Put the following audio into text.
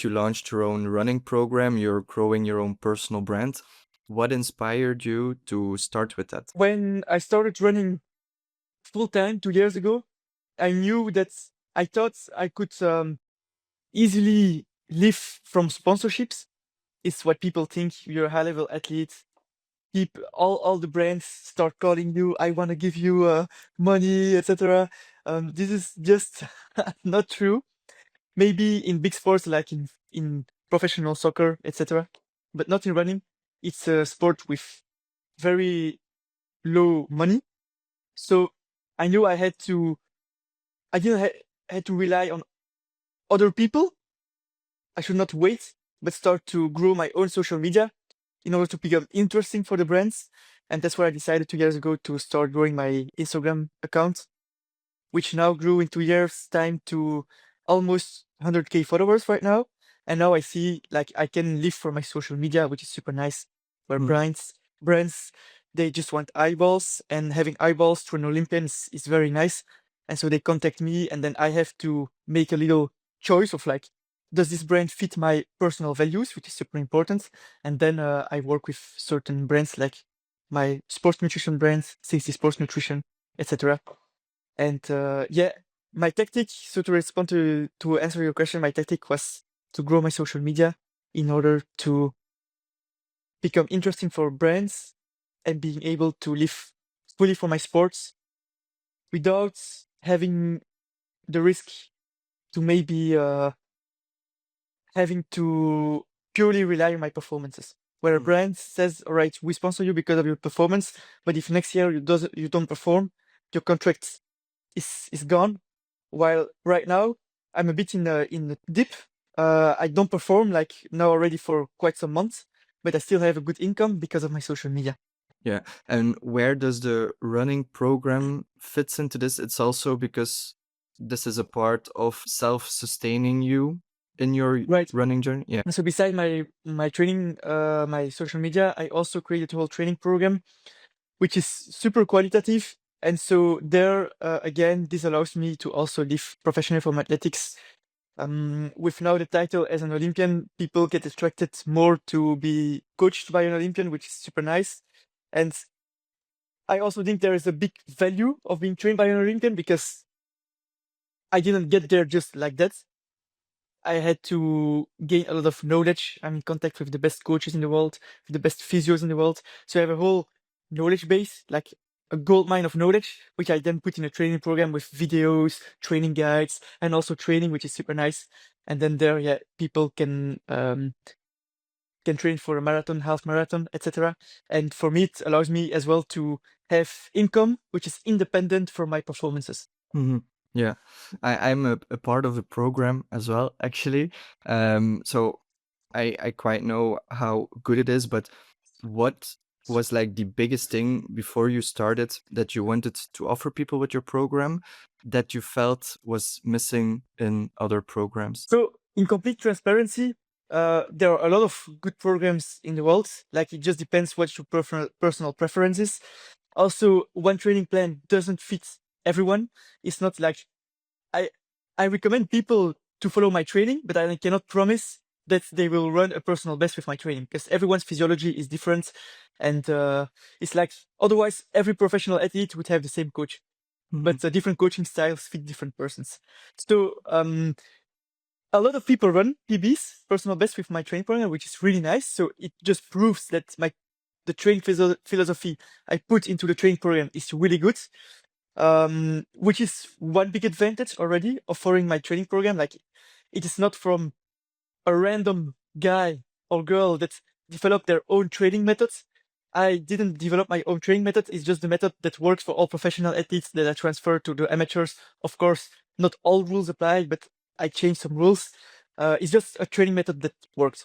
that you launched your own running program, you're growing your own personal brand. What inspired you to start with that? When I started running full time 2 years ago, I knew that I thought I could easily live from sponsorships. It's what people think. You're a high level athlete. All the brands start calling you. I want to give you money, etc. This is just not true. Maybe in big sports like in professional soccer, etc., but not in running. It's a sport with very low money. So I knew I didn't had to rely on other people. I should not wait, but start to grow my own social media in order to become interesting for the brands. And that's why I decided 2 years ago to start growing my Instagram account, which now grew in 2 years' time to almost 100K followers right now. And now I see like I can live for my social media, which is super nice. Where Mm. brands, they just want eyeballs, and having eyeballs through an Olympian is very nice. And so they contact me, and then I have to make a little choice of like, does this brand fit my personal values, which is super important. And then I work with certain brands like my sports nutrition brands, 60 Sports Nutrition, etc. And yeah, my tactic, so to respond to answer your question, my tactic was to grow my social media in order to become interesting for brands and being able to live fully for my sports without having the risk to maybe having to purely rely on my performances. Where a Mm. brand says, "All right, we sponsor you because of your performance, but if next year you don't perform, your contract is gone." While right now I'm a bit in the dip. I don't perform like now already for quite some months, but I still have a good income because of my social media. Yeah. And where does the running program fits into this? It's also because this is a part of self-sustaining you in your Right. running journey. Yeah. And so beside my training, my social media, I also created a whole training program, which is super qualitative. And so there, again, this allows me to also live professionally from athletics. With now the title as an Olympian, people get attracted more to be coached by an Olympian, which is super nice. And I also think there is a big value of being trained by an Olympian because I didn't get there just like that. I had to gain a lot of knowledge. I'm in contact with the best coaches in the world, with the best physios in the world. So I have a whole knowledge base, like a gold mine of knowledge, which I then put in a training program with videos, training guides, and also training, which is super nice. And then there, yeah, people can train for a marathon, half marathon, etc. And for me, it allows me as well to have income, which is independent from my performances. Hmm. Yeah. I'm a part of the program as well, actually. So I quite know how good it is, but what was like the biggest thing before you started that you wanted to offer people with your program that you felt was missing in other programs? So, in complete transparency, there are a lot of good programs in the world. Like, it just depends what your personal preference is. Also, one training plan doesn't fit everyone. It's not like I I recommend people to follow my training, but I cannot promise that they will run a personal best with my training because everyone's physiology is different, and it's like otherwise every professional athlete would have the same coach, Mhm. but different coaching styles fit different persons. So a lot of people run PBs, personal best, with my training program, which is really nice. So it just proves that the training philosophy I put into the training program is really good. Which is one big advantage already of following my training program. Like, it is not from a random guy or girl that developed their own training methods. I didn't develop my own training method. It's just the method that works for all professional athletes that I transfer to the amateurs. Of course, not all rules apply, but I changed some rules. It's just a training method that works.